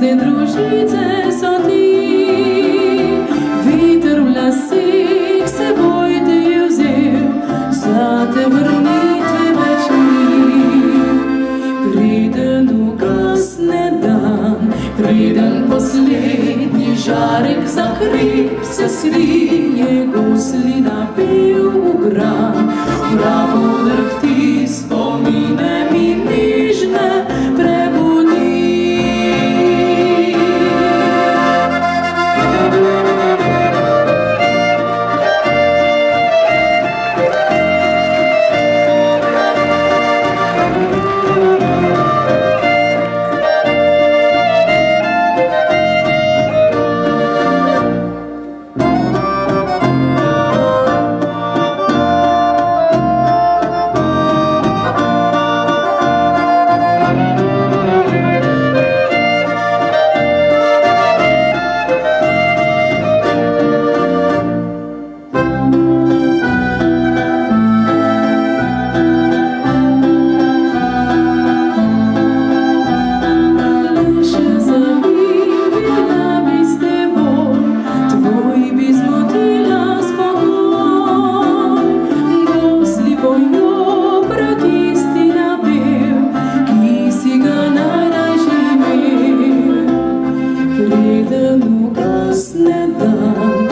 de družice so ti, veter v lasih se boj te je vzel, za te vrnitve več ni. Preden ugasne dan, preden poslednji žarek za hrib se skrije, gusli napev v gran, mraku drhti spomine mi nežne prebudi. Preden ugasne dan,